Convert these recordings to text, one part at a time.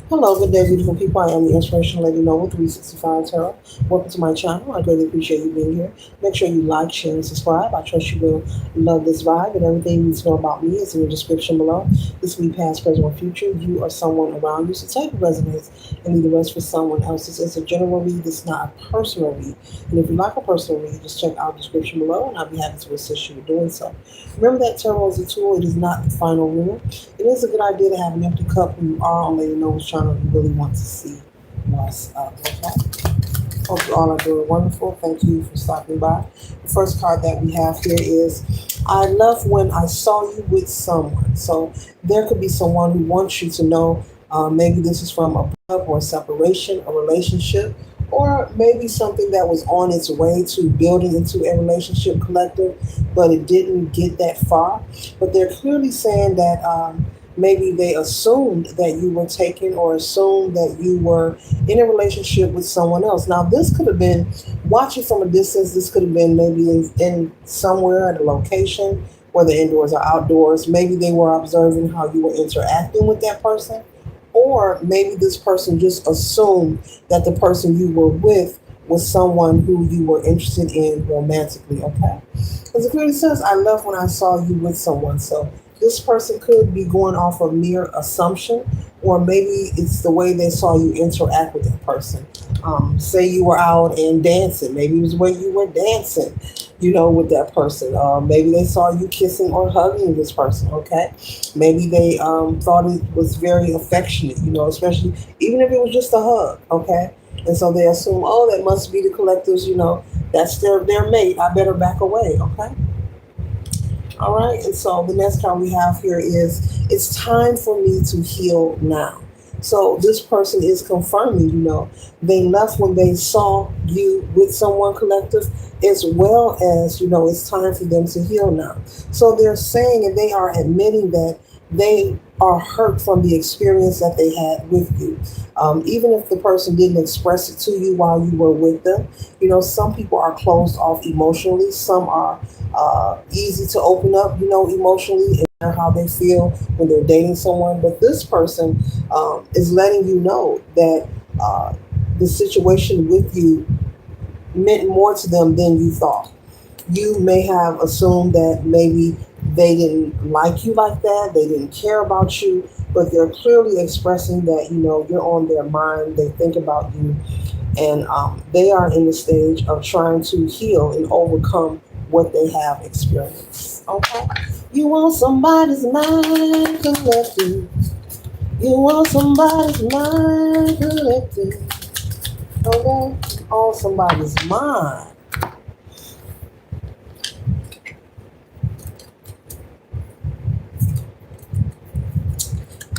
Hello, good day, beautiful people. I am the Inspirational Lady Noble 365 Tarot. Welcome to my channel. I greatly appreciate you being here. Make sure you like, share, and subscribe. I trust you will love this vibe, and everything you need to know about me is in the description below. This will be past, present, or future. You or someone around you. So take what resonates and leave the rest for someone else. This is a general read. This is not a personal read. And if you like a personal read, just check out the description below, and I'll be happy to assist you with doing so. Remember that tarot is a tool. It is not the final rule. It is a good idea to have an empty cup when you are on Lady Noble's channel. You really want to see what's up. Okay. Hope you all are doing wonderful. Thank you for stopping by. The first card that we have here is I love when I saw you with someone. So there could be someone who wants you to know. Maybe this is from a breakup or a separation, a relationship, or maybe something that was on its way to building into a relationship collective, but it didn't get that far. But they're clearly saying that maybe they assumed that you were taken or assumed that you were in a relationship with someone else. Now, this could have been watching from a distance. This could have been maybe in somewhere at a location, whether indoors or outdoors. Maybe they were observing how you were interacting with that person, or maybe this person just assumed that the person you were with was someone who you were interested in romantically, okay? Because it clearly says, I love when I saw you with someone. So this person could be going off of mere assumption, or maybe it's the way they saw you interact with that person. Say you were out and dancing. Maybe it was when you were dancing, with that person. Maybe they saw you kissing or hugging this person, okay? Maybe they thought it was very affectionate, especially even if it was just a hug, okay? And so they assume, oh, that must be the collectives, that's their mate. I better back away, okay? All right, and so the next card we have here is it's time for me to heal now. So this person is confirming, they left when they saw you with someone collective, as well as, it's time for them to heal now. So they're saying and they are admitting that they are hurt from the experience that they had with you. Even if the person didn't express it to you while you were with them, some people are closed off emotionally. Some are easy to open up, emotionally and how they feel when they're dating someone. But this person is letting you know that the situation with you meant more to them than you thought. You may have assumed that maybe they didn't like you like that, they didn't care about you, but they're clearly expressing that, you're on their mind, they think about you, and they are in the stage of trying to heal and overcome what they have experienced. Okay? You want somebody's mind collected. You want somebody's mind collected. Okay? On somebody's mind.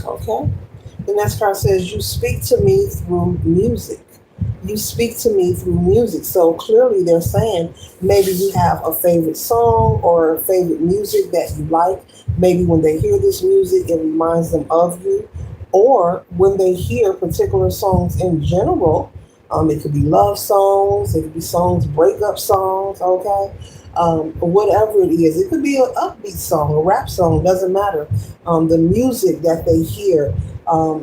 Okay? The next card says, you speak to me through music. You speak to me through music. So clearly they're saying maybe you have a favorite song or a favorite music that you like. Maybe when they hear this music, it reminds them of you. Or when they hear particular songs in general, it could be love songs, it could be songs, breakup songs, okay? Whatever it is. It could be an upbeat song, a rap song, doesn't matter. The music that they hear,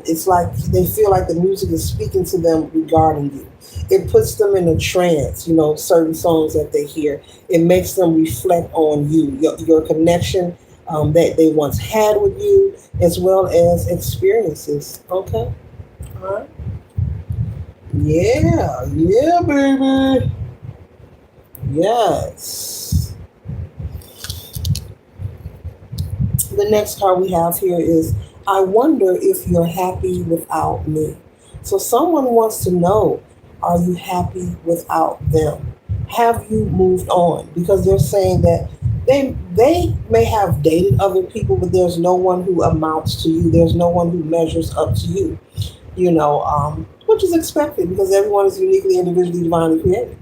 it's like they feel like the music is speaking to them regarding you. It puts them in a trance, certain songs that they hear. It makes them reflect on you, your connection that they once had with you, as well as experiences. Okay? All right. Yeah, yeah, baby. Yes. The next card we have here is I wonder if you're happy without me. So someone wants to know, are you happy without them? Have you moved on? Because they're saying that they may have dated other people, but there's no one who amounts to you. There's no one who measures up to you. Which is expected because everyone is uniquely, individually, divinely created.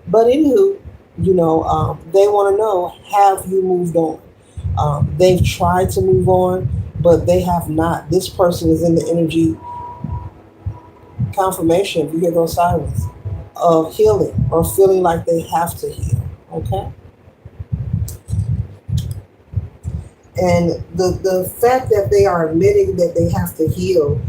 But anywho, they want to know, have you moved on? They've tried to move on, but they have not. This person is in the energy confirmation, if you hear those sirens, of healing or feeling like they have to heal. Okay? And the fact that they are admitting that they have to heal,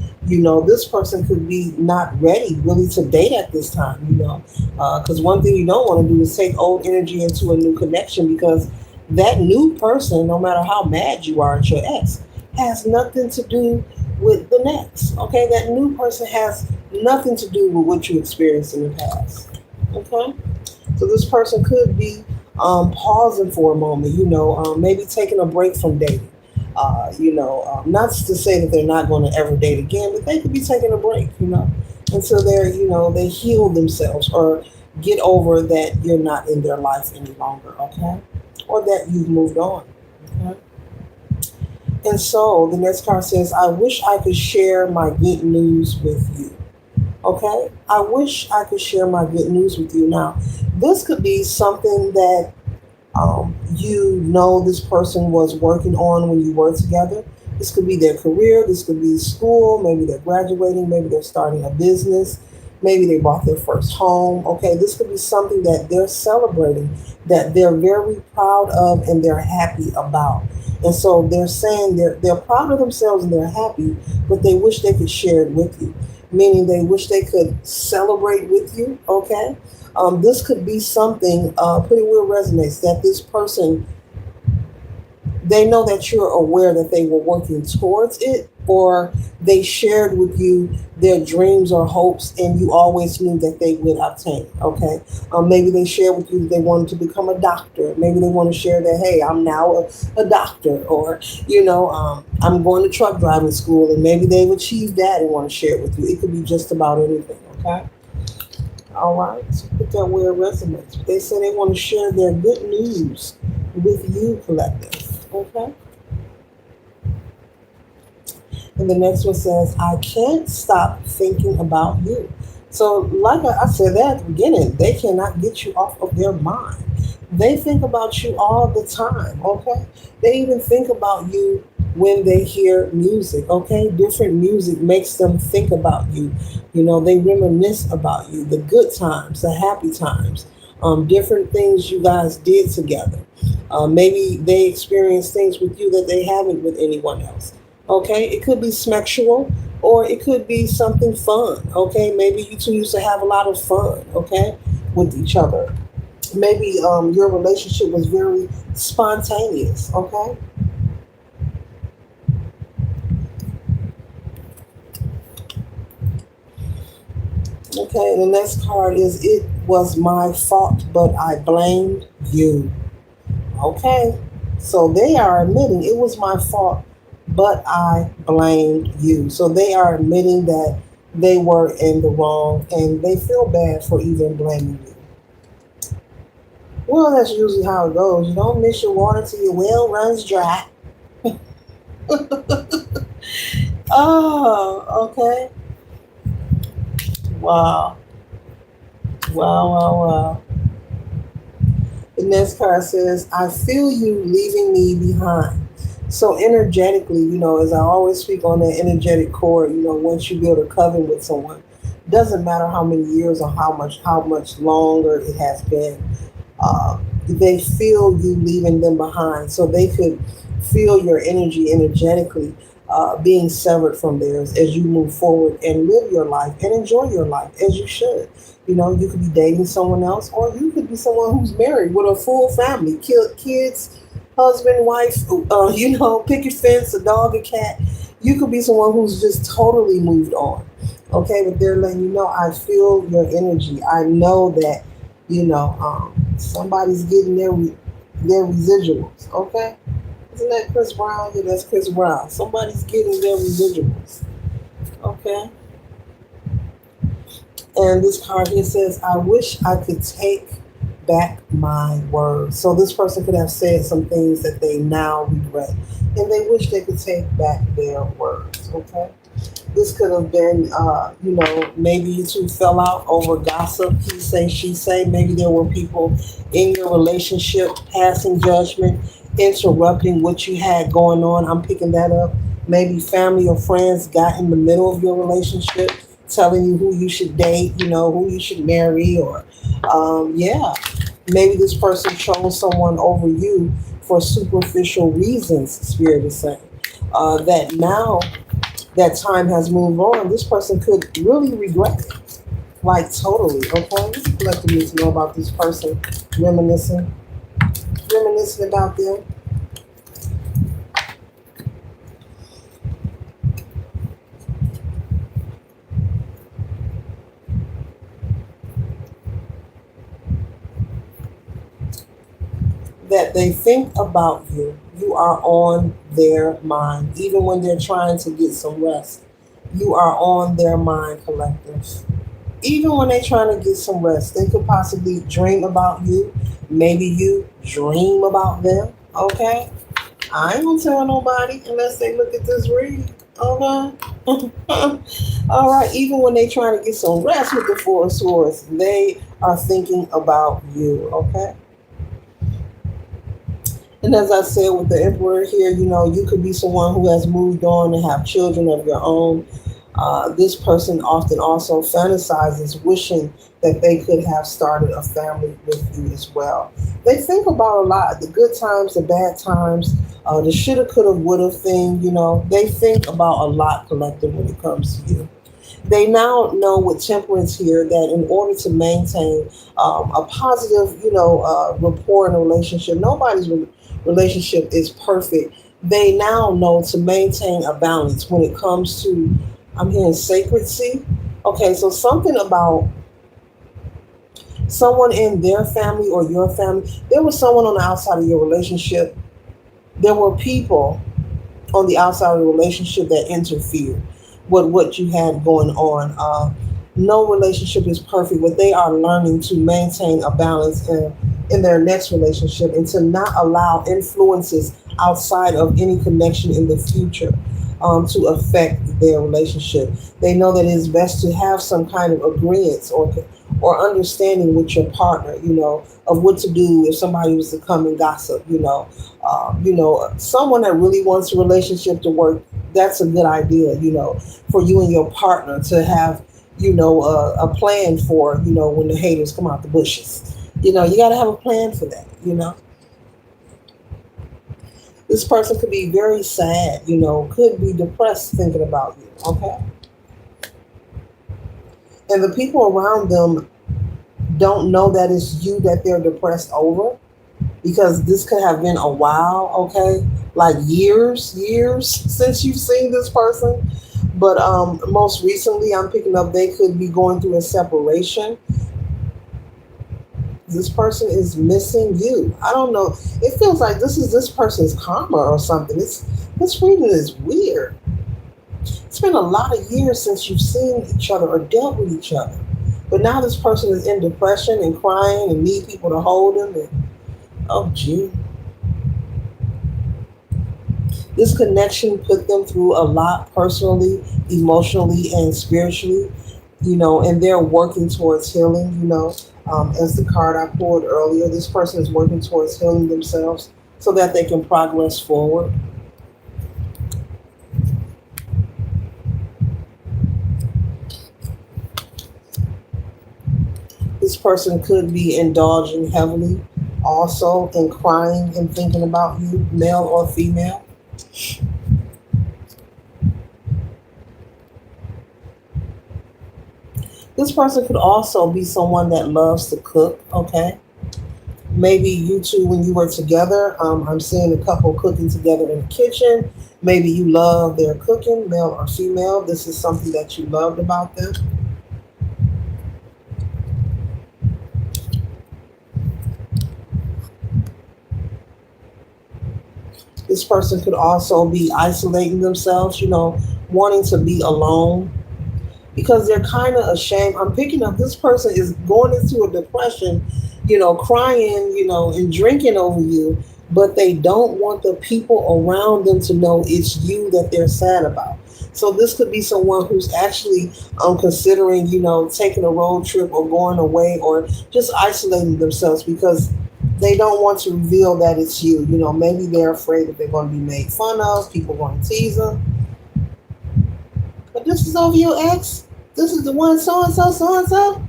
this person could be not ready really to date at this time, because one thing you don't want to do is take old energy into a new connection, because that new person, no matter how mad you are at your ex, has nothing to do with the next. Okay, that new person has nothing to do with what you experienced in the past. Okay, so this person could be pausing for a moment, maybe taking a break from dating. Not to say that they're not going to ever date again, but they could be taking a break, until they heal themselves or get over that you're not in their life any longer, okay? Or that you've moved on, okay? And so the next card says, I wish I could share my good news with you. Okay? I wish I could share my good news with you. Now, this could be something that this person was working on when you were together. This could be their career, this could be school, maybe they're graduating, maybe they're starting a business, maybe they bought their first home. Okay, this could be something that they're celebrating, that they're very proud of and they're happy about. And so they're saying they're proud of themselves and they're happy, but they wish they could share it with you. Meaning they wish they could celebrate with you. Okay, this could be something pretty well resonates that this person, they know that you're aware that they were working towards it, or they shared with you their dreams or hopes and you always knew that they would obtain it. Okay, maybe they shared with you that they wanted to become a doctor. Maybe they want to share that, hey, I'm now a doctor, or I'm going to truck driving school, and maybe they've achieved that and want to share it with you. It could be just about anything. Okay, all right, so put that where it resonates. They say they want to share their good news with you, collective. Okay. And the next one says, I can't stop thinking about you. So, like I said that at the beginning, they cannot get you off of their mind. They think about you all the time, okay? They even think about you when they hear music, okay? Different music makes them think about you. They reminisce about you, the good times, the happy times, different things you guys did together. Maybe they experience things with you that they haven't with anyone else. Okay, it could be sexual or it could be something fun. Okay, maybe you two used to have a lot of fun. Okay, with each other. Maybe your relationship was very spontaneous. Okay, okay. The next card is, it was my fault, but I blamed you. Okay. So they are admitting it was my fault, but I blamed you. So they are admitting that they were in the wrong and they feel bad for even blaming you. Well, that's usually how it goes. You don't miss your water till your well runs dry. Oh, okay. Wow. Wow, wow, wow. The next card says, I feel you leaving me behind. So energetically, as I always speak on that energetic cord, once you build a coven with someone, doesn't matter how many years or how much longer it has been, they feel you leaving them behind. So they could feel your energy energetically being severed from theirs as you move forward and live your life and enjoy your life as you should. You could be dating someone else, or you could be someone who's married with a full family, kids, husband, wife, pick your fence, a dog, a cat. You could be someone who's just totally moved on. Okay, but they're letting you know, I feel your energy. I know that, somebody's getting their residuals. Okay, isn't that Chris Brown? Yeah, that's Chris Brown. Somebody's getting their residuals. Okay. And this card here says, I wish I could take back my words. So this person could have said some things that they now regret. And they wish they could take back their words. Okay. This could have been, maybe you two fell out over gossip, he say, she say. Maybe there were people in your relationship passing judgment, interrupting what you had going on. I'm picking that up. Maybe family or friends got in the middle of your relationship, telling you who you should date, who you should marry, or, yeah, maybe this person chose someone over you for superficial reasons, Spirit is saying. That now that time has moved on, this person could really regret it. Like, totally, okay? Let's let them need to know about this person reminiscing. Reminiscing about them. That they think about you. You are on their mind. Even when they're trying to get some rest, you are on their mind, collectives. Even when they're trying to get some rest, they could possibly dream about you. Maybe you dream about them. Okay? I ain't gonna tell nobody unless they look at this read. Okay? All right. Even when they're trying to get some rest with the Four of Swords, they are thinking about you. Okay? And as I said with the Emperor here, you could be someone who has moved on and have children of your own. This person often also fantasizes wishing that they could have started a family with you as well. They think about a lot, the good times, the bad times, the shoulda, coulda, woulda thing. They think about a lot, collective, when it comes to you. They now know with temperance here that in order to maintain a positive, rapport in a relationship, nobody's relationship is perfect. They now know to maintain a balance when it comes to, I'm hearing sacredcy. Okay, so something about someone in their family or your family. There was someone on the outside of your relationship. There were people on the outside of the relationship that interfere with what you had going on. No relationship is perfect, but they are learning to maintain a balance in their next relationship and to not allow influences outside of any connection in the future to affect their relationship. They know that it is best to have some kind of agreement or understanding with your partner, of what to do if somebody was to come and gossip, someone that really wants a relationship to work, that's a good idea, for you and your partner to have, a plan for, when the haters come out the bushes. You got to have a plan for that. This person could be very sad, could be depressed thinking about you, okay? And the people around them don't know that it's you that they're depressed over because this could have been a while, okay? Like years since you've seen this person. But most recently, I'm picking up they could be going through a separation. This person is missing you. I don't know. It feels like this is this person's karma or something. This reading is weird. It's been a lot of years since you've seen each other or dealt with each other. But now this person is in depression and crying and need people to hold them. And, oh, gee. This connection put them through a lot personally, emotionally, and spiritually, and they're working towards healing, as the card I pulled earlier, this person is working towards healing themselves so that they can progress forward. This person could be indulging heavily also in crying and thinking about you, male or female. This person could also be someone that loves to cook, okay? Maybe you two, when you were together, I'm seeing a couple cooking together in the kitchen. Maybe you love their cooking, male or female. This is something that you loved about them. This person could also be isolating themselves, wanting to be alone because they're kind of ashamed. I'm picking up this person is going into a depression, crying, and drinking over you, but they don't want the people around them to know it's you that they're sad about. So this could be someone who's actually considering, taking a road trip or going away or just isolating themselves because they don't want to reveal that it's you. Maybe they're afraid that they're going to be made fun of, people going to tease them. But this is over your ex. This is the one so and so, so and so.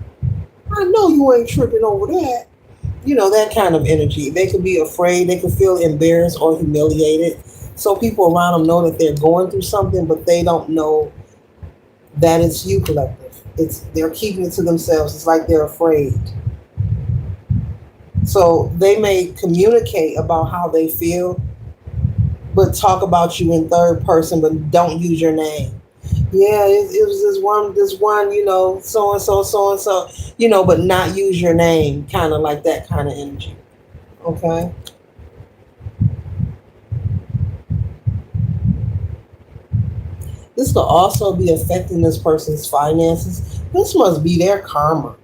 I know you ain't tripping over that. That kind of energy. They could be afraid, they could feel embarrassed or humiliated. So people around them know that they're going through something, but they don't know that it's you, collective. It's they're keeping it to themselves. It's like they're afraid. So they may communicate about how they feel, but talk about you in third person, but don't use your name. Yeah, it was this one, so and so, so and so, but not use your name, kind of like that kind of energy. Okay. This could also be affecting this person's finances. This must be their karma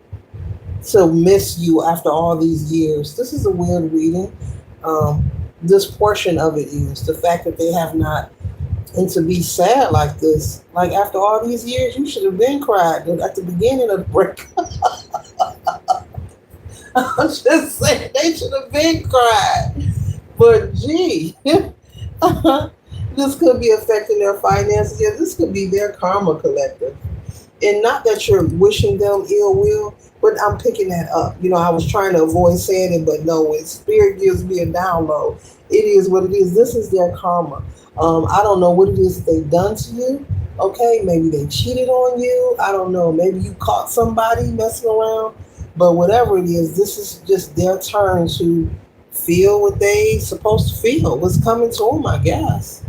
to miss you after all these years. This is a weird reading. This portion of it is the fact that they have not, and to be sad like this, like after all these years, you should have been cried at the beginning of the break. I'm just saying they should have been cried. But gee, this could be affecting their finances. Yeah, this could be their karma, collective. And not that you're wishing them ill will, but I'm picking that up. I was trying to avoid saying it, but no, when spirit gives me a download, it is what it is. This is their karma. I don't know what it is that they've done to you. Okay, maybe they cheated on you. I don't know. Maybe you caught somebody messing around. But whatever it is, this is just their turn to feel what they supposed to feel. What's coming to them, I guess.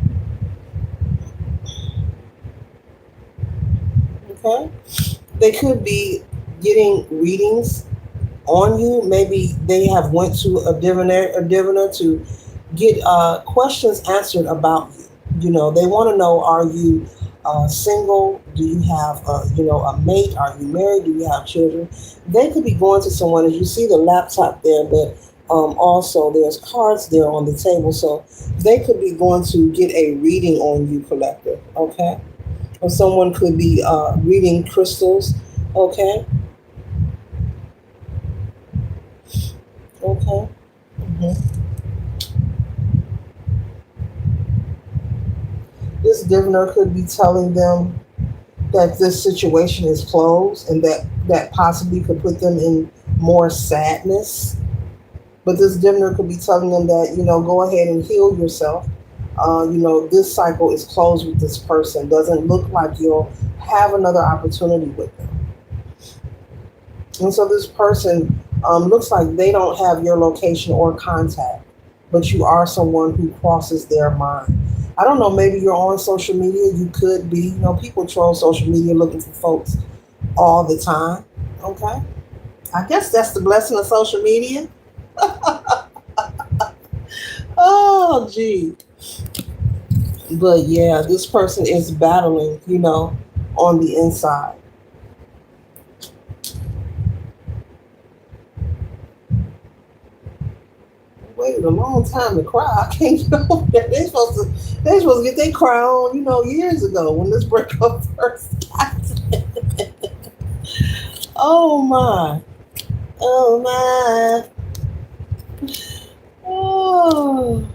Okay, they could be getting readings on you. Maybe they have went to a diviner to get questions answered about you. They want to know: are you single? Do you have a mate? Are you married? Do you have children? They could be going to someone. As you see the laptop there, but also there's cards there on the table, so they could be going to get a reading on you, collective. Okay, or someone could be reading crystals. Okay, okay. hmm This diviner could be telling them that this situation is closed and that possibly could put them in more sadness. But this diviner could be telling them that, go ahead and heal yourself. This cycle is closed with this person. Doesn't look like you'll have another opportunity with them. And so this person looks like they don't have your location or contact, but you are someone who crosses their mind. I don't know, maybe you're on social media. You could be. People troll social media looking for folks all the time. Okay. I guess that's the blessing of social media. Oh, gee. But yeah, this person is battling, on the inside. Waited a long time to cry. I can't get over that. They supposed to get their cry on, years ago when this breakup first happened. Oh my. Oh my. Oh.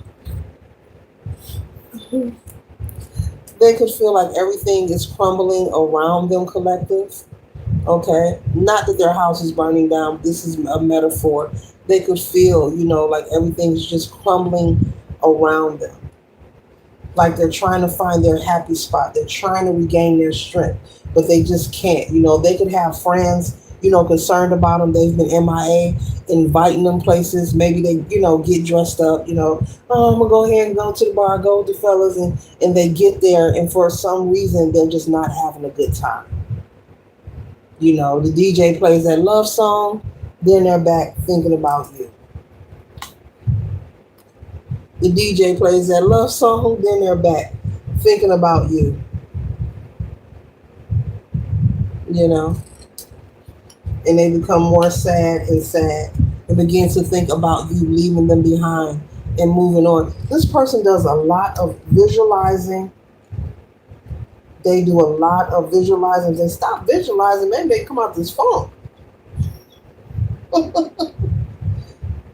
They could feel like everything is crumbling around them, collective. Okay. Not that their house is burning down. This is a metaphor. They could feel, like everything's just crumbling around them. Like they're trying to find their happy spot. They're trying to regain their strength, but they just can't. They could have friends, concerned about them. They've been MIA, inviting them places. Maybe they, get dressed up, oh, I'm going to go ahead and go to the bar, go with the fellas. And they get there, and for some reason, they're just not having a good time. The DJ plays that love song, then they're back thinking about you. The DJ plays that love song, then they're back thinking about you, you know, and they become more sad and sad and begin to think about you leaving them behind and moving on. This person does a lot of visualizing. They do a lot of visualizing. They stop visualizing, maybe they come out this funk.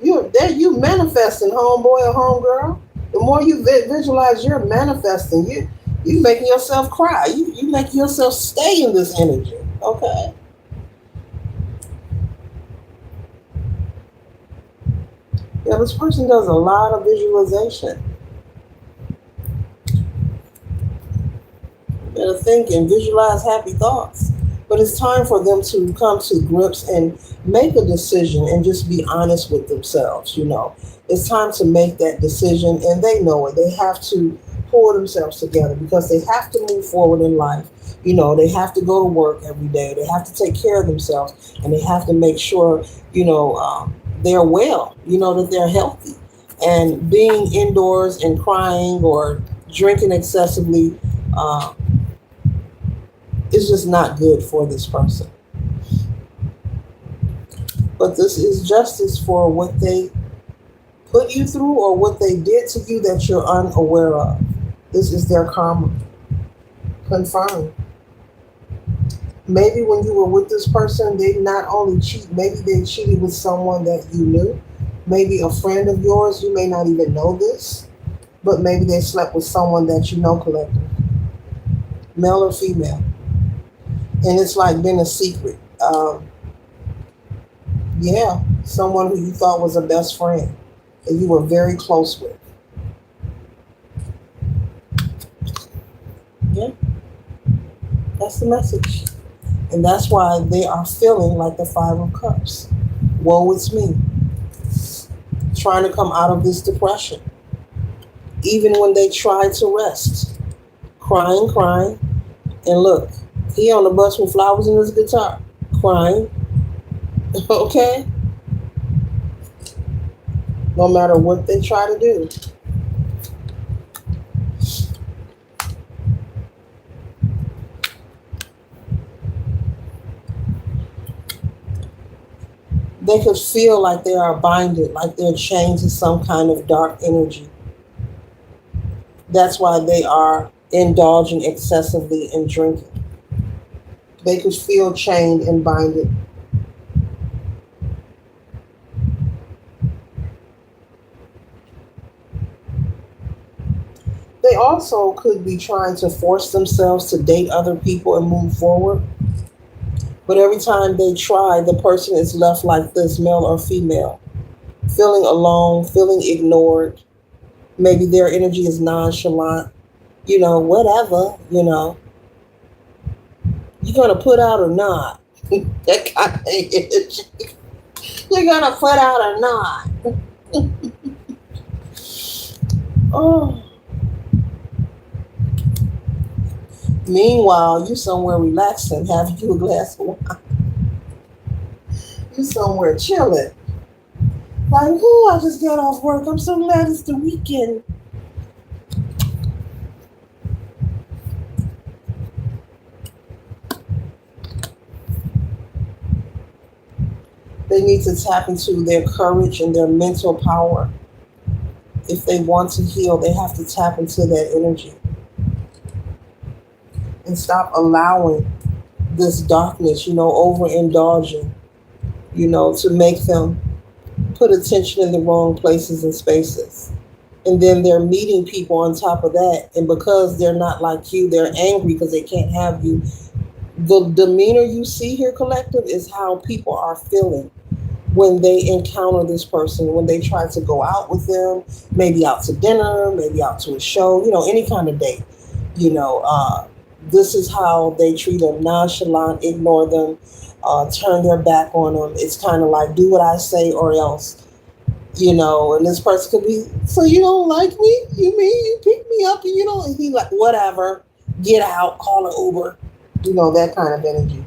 You manifesting, homeboy or homegirl. The more you visualize, you're manifesting. You making yourself cry. You making yourself stay in this energy. Okay. Yeah, this person does a lot of visualization. Better think and visualize happy thoughts. But it's time for them to come to grips and make a decision and just be honest with themselves. It's time to make that decision, and they know it. They have to pull themselves together because they have to move forward in life. They have to go to work every day. They have to take care of themselves, and they have to make sure, they're well, that they're healthy. And being indoors and crying or drinking excessively, uh, it's just not good for this person. But this is justice for what they put you through or what they did to you that you're unaware of. This is their karma. Confirmed. Maybe when you were with this person, they not only cheat, maybe they cheated with someone that you knew. Maybe a friend of yours, you may not even know this, but maybe they slept with someone that you know, collective, male or female. And it's like been a secret. Yeah, someone who you thought was a best friend that you were very close with. Yeah, that's the message. And that's why they are feeling like the Five of Cups. Woe is me. Trying to come out of this depression. Even when they try to rest. Crying, crying. And look, he on the bus with flowers in his guitar. Crying. Okay? No matter what they try to do. They could feel like they are binded, like they're chained to some kind of dark energy. That's why they are indulging excessively in drinking. They could feel chained and binded. They also could be trying to force themselves to date other people and move forward. But every time they try, the person is left like this, male or female, feeling alone, feeling ignored. Maybe their energy is nonchalant, whatever, you're going to put out or not. That kind of energy. You're going to put out or not. Oh. Meanwhile, you somewhere relaxing, having you a glass of wine. You somewhere chilling. Like, I just got off work. I'm so glad it's the weekend. They need to tap into their courage and their mental power. If they want to heal, they have to tap into that energy and stop allowing this darkness, overindulging, to make them put attention in the wrong places and spaces. And then they're meeting people on top of that. And because they're not like you, they're angry because they can't have you. The demeanor you see here, collective, is how people are feeling when they encounter this person, when they try to go out with them, maybe out to dinner, maybe out to a show, any kind of date. You know, uh, this is how they treat them: nonchalant, ignore them, turn their back on them. It's kind of like, do what I say or else. And this person could be, so you don't like me? You mean you pick me up and you don't? And he like, whatever, get out, call an Uber. That kind of energy.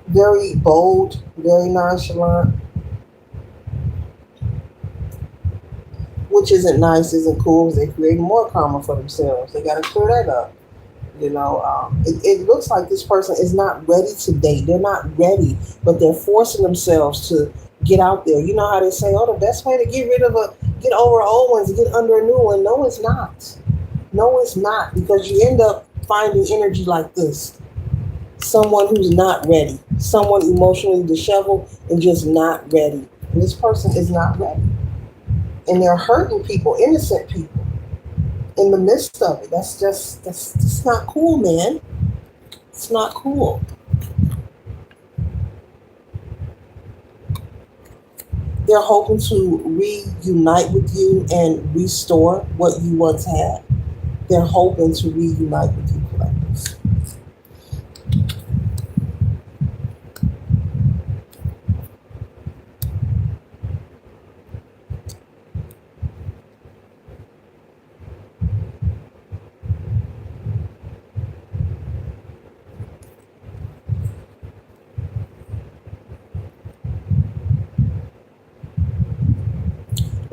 Very bold, very nonchalant, which isn't nice, isn't cool. They create more karma for themselves. They got to clear that up. It looks like this person is not ready to date. They're not ready, but they're forcing themselves to get out there. You know how they say, oh, the best way to get over an old one is to get under a new one. No, it's not. No, it's not, because you end up finding energy like this. Someone who's not ready, someone emotionally disheveled and just not ready. And this person is not ready. And they're hurting people, innocent people, in the midst of it. That's not cool, man. It's not cool. They're hoping to reunite with you and restore what you once had. They're hoping to reunite with you, collectors.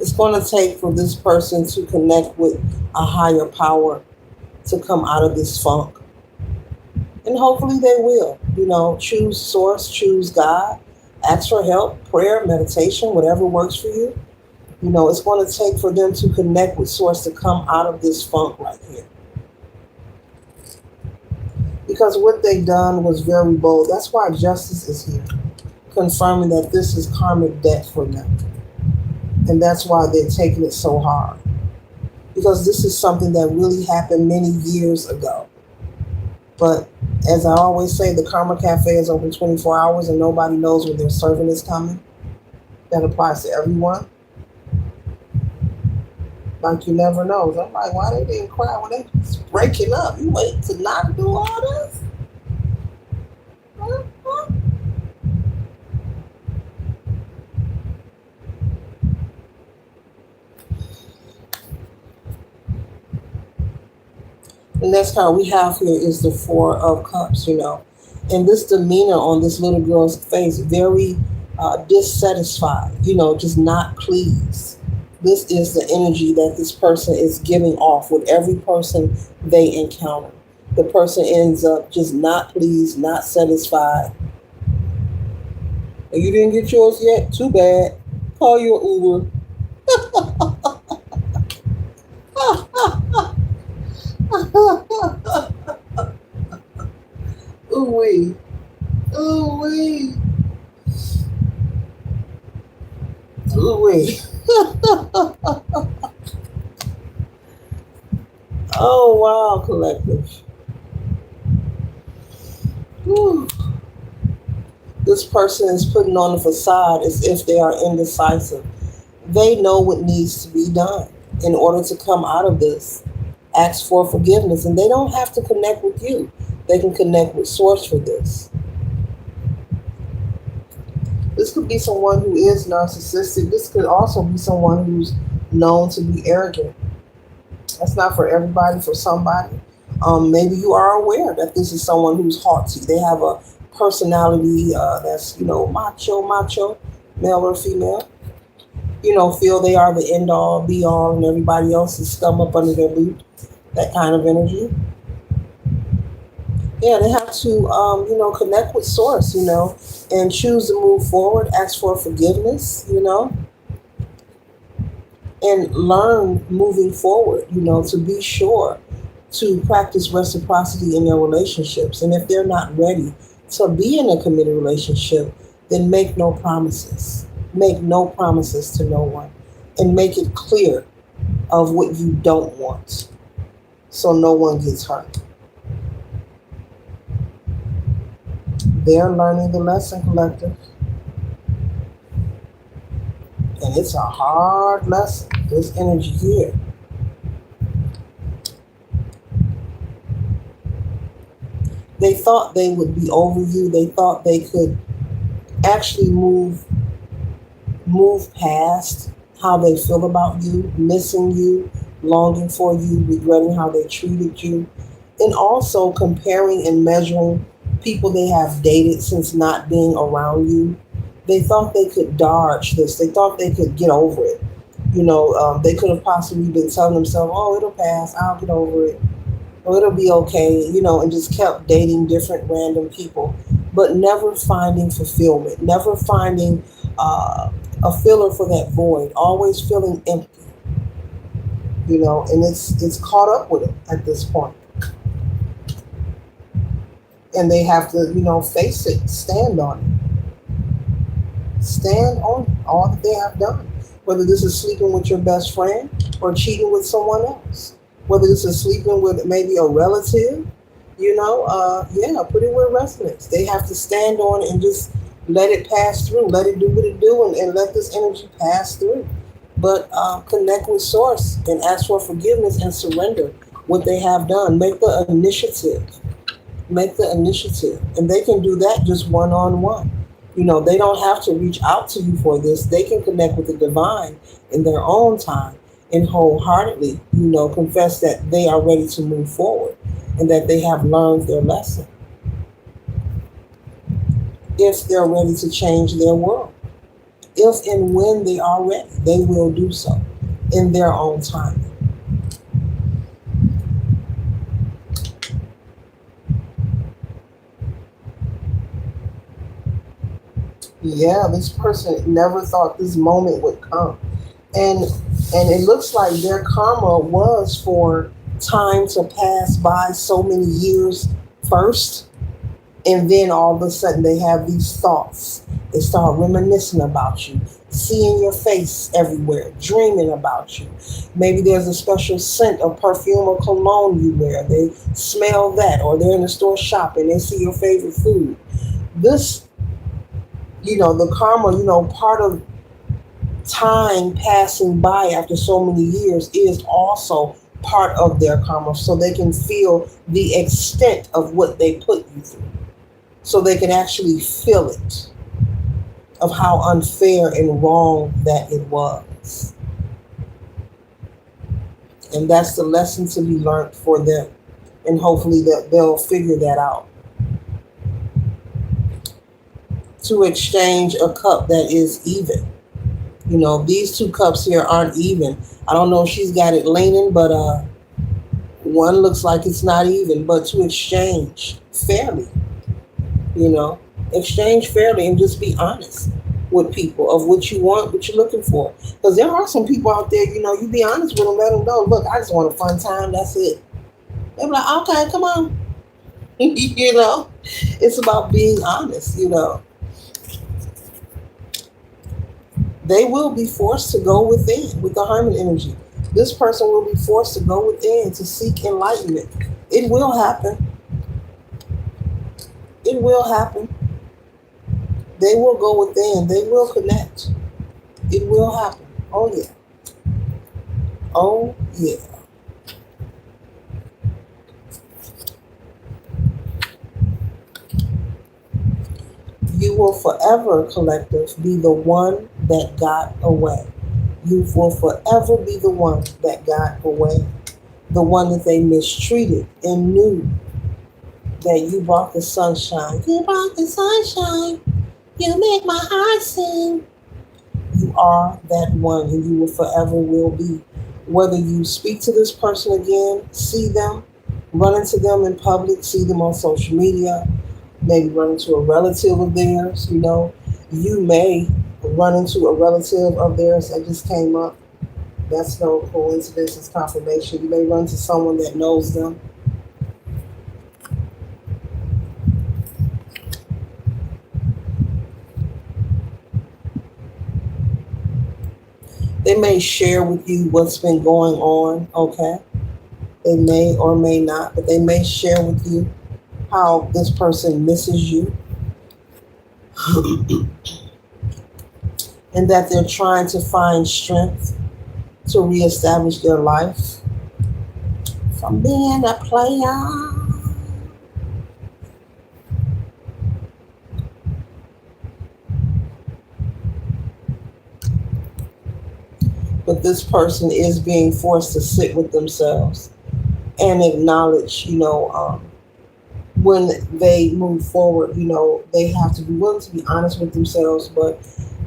It's going to take for this person to connect with a higher power to come out of this funk. And hopefully they will. Choose source, choose God, ask for help, prayer, meditation, whatever works for you. It's going to take for them to connect with source to come out of this funk right here. Because what they done was very bold. That's why justice is here, confirming that this is karmic debt for them. And that's why they're taking it so hard. Because this is something that really happened many years ago. But as I always say, the Karma Cafe is open 24 hours and nobody knows when their servant is coming. That applies to everyone. Like you never know. I'm like, why they didn't cry when they was breaking up? You wait to not do all this? Huh? The next card we have here is the Four of Cups. And this demeanor on this little girl's face, very dissatisfied, just not pleased. This is the energy that this person is giving off with every person they encounter. The person ends up just not pleased, not satisfied. And you didn't get yours yet? Too bad. Call your Uber. Ooh wee. Ooh wee. Ooh wee. Oh wow, collective. Whew. This person is putting on a facade as if they are indecisive. They know what needs to be done in order to come out of this. Ask for forgiveness, and they don't have to connect with you. They can connect with source for this. This could be someone who is narcissistic. This could also be someone who's known to be arrogant. That's not for everybody, for somebody. Maybe you are aware that this is someone who's haughty. They have a personality that's, macho, male or female. Feel they are the end all, be all, and everybody else is scum up under their boot. That kind of energy. Yeah, they have to, connect with source, and choose to move forward, ask for forgiveness, and learn moving forward, to be sure to practice reciprocity in their relationships. And if they're not ready to be in a committed relationship, then make no promises. Make no promises to no one. And make it clear of what you don't want so no one gets hurt. They're learning the lesson, collective. And it's a hard lesson, this energy here. They thought they would be over you. They thought they could actually move past how they feel about you, missing you, longing for you, regretting how they treated you, and also comparing and measuring people they have dated since not being around you. They thought they could dodge this. They thought they could get over it. They could have possibly been telling themselves, oh, it'll pass, I'll get over it, or it'll be okay, and just kept dating different random people, but never finding fulfillment, never finding a filler for that void, always feeling empty, and it's caught up with it at this point. And they have to, face it, stand on it. Stand on all that they have done. Whether this is sleeping with your best friend or cheating with someone else. Whether this is sleeping with maybe a relative, put it where it resonates. They have to stand on it and just Let it pass through. Let it do what it do, and let this energy pass through. But connect with Source and ask for forgiveness and surrender what they have done. Make the initiative. Make the initiative, and they can do that just one on one. They don't have to reach out to you for this. They can connect with the divine in their own time and wholeheartedly, confess that they are ready to move forward and that they have learned their lesson. If they're ready to change their world, if and when they are ready, they will do so in their own time. Yeah, this person never thought this moment would come. And it looks like their karma was for time to pass by so many years first, and then all of a sudden they have these thoughts. They start reminiscing about you, seeing your face everywhere, dreaming about you. Maybe there's a special scent of perfume or cologne you wear. They smell that, or they're in the store shopping, they see your favorite food. This, the karma, part of time passing by after so many years is also part of their karma, so they can feel the extent of what they put you through, so they can actually feel it, of how unfair and wrong that it was. And that's the lesson to be learned for them, and hopefully that they'll figure that out. To exchange a cup that is even. These two cups here aren't even. I don't know if she's got it leaning, but one looks like it's not even. But to exchange fairly, you know, exchange fairly and just be honest with people of what you want, what you're looking for. Because there are some people out there, you be honest with them, let them know, look, I just want a fun time, that's it. They're like, okay, come on. It's about being honest. They will be forced to go within with the Hermit energy. This person will be forced to go within to seek enlightenment. It will happen. It will happen. They will go within. They will connect. It will happen. Oh, yeah. Oh, yeah. You will forever, collective, be the one that got away. You will forever be the one that got away. The one that they mistreated and knew that you brought the sunshine. You brought the sunshine. You make my heart sing. You are that one, and you will forever will be. Whether you speak to this person again, see them, run into them in public, see them on social media, maybe run into a relative of theirs, you may run into a relative of theirs that just came up. That's no coincidence, it's confirmation. You may run into someone that knows them. They may share with you what's been going on, okay? They may or may not, but they may share with you how this person misses you and that they're trying to find strength to reestablish their life from being a player. But this person is being forced to sit with themselves and acknowledge, when they move forward, they have to be willing to be honest with themselves, but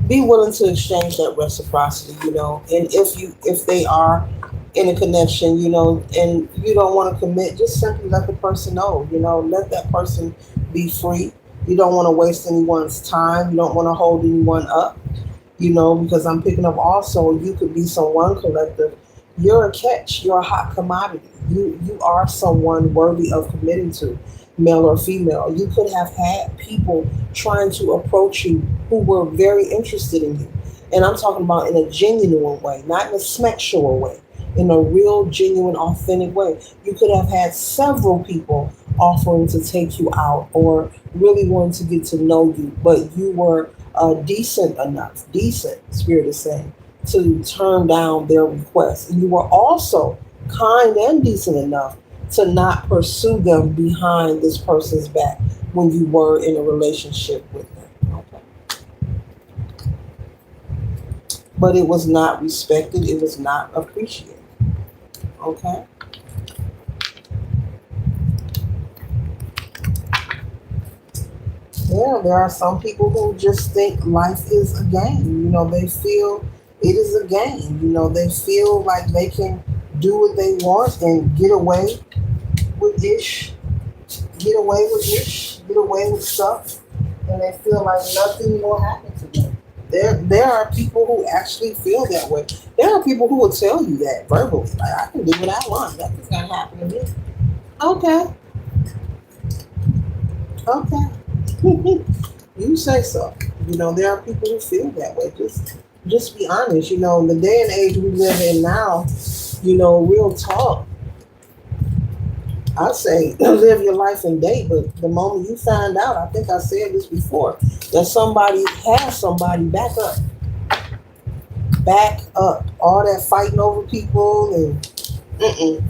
be willing to exchange that reciprocity, and if they are in a connection, and you don't want to commit, just simply let the person know, let that person be free. You don't want to waste anyone's time. You don't want to hold anyone up, because I'm picking up also, you could be someone, collective. You're a catch. You're a hot commodity. You are someone worthy of committing to, male or female. You could have had people trying to approach you who were very interested in you. And I'm talking about in a genuine way, not in a sexual way, in a real, genuine, authentic way. You could have had several people offering to take you out or really wanting to get to know you, but you were decent enough, decent, Spirit is saying, to turn down their request. And you were also kind and decent enough to not pursue them behind this person's back when you were in a relationship with them. Okay. But it was not respected, it was not appreciated. Okay. Yeah, there are some people who just think life is a game. They feel it is a game. They feel like they can do what they want and with ish, get away with ish, get away with stuff, and they feel like nothing will happen to them. There are people who actually feel that way. There are people who will tell you that verbally, like I can do what I want. Nothing's gonna happen to me. Okay, okay. You say so. There are people who feel that way. Just be honest. In the day and age we live in now, real talk. I say live your life and date, but the moment you find out, I think I said this before, that somebody has somebody, back up. Back up. All that fighting over people and mm-mm,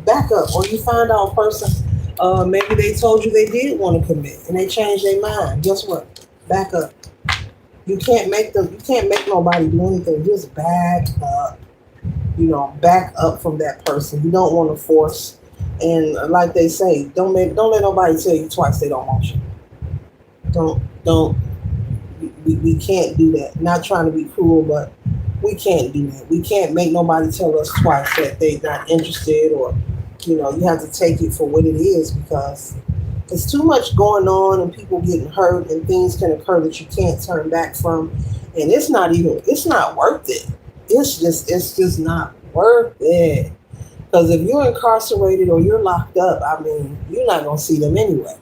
back up. Or you find out a person, maybe they told you they did want to commit and they changed their mind. Guess what? Back up. You can't make nobody do anything. Just back up. Back up from that person. You don't want to force. And like they say, don't let nobody tell you twice they don't want you. Don't we can't do that. Not trying to be cruel, but we can't do that. We can't make nobody tell us twice that they're not interested, or you have to take it for what it is, because there's too much going on and people getting hurt and things can occur that you can't turn back from, and it's not worth it. It's just not worth it. Because if you're incarcerated or you're locked up, I mean, you're not gonna see them anyway.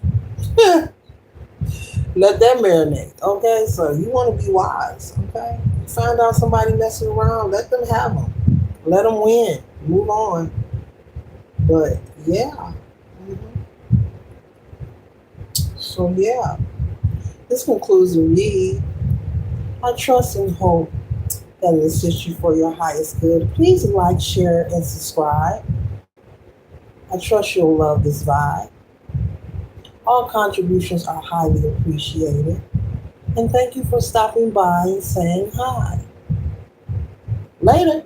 Let that marinate, okay? So you want to be wise, okay? Find out somebody messing around, let them have them, let them win, move on. But yeah, so yeah, this concludes the read. I trust and hope that it assists you for your highest good. Please like, share, and subscribe. I trust you'll love this vibe. All contributions are highly appreciated. And thank you for stopping by and saying hi. Later.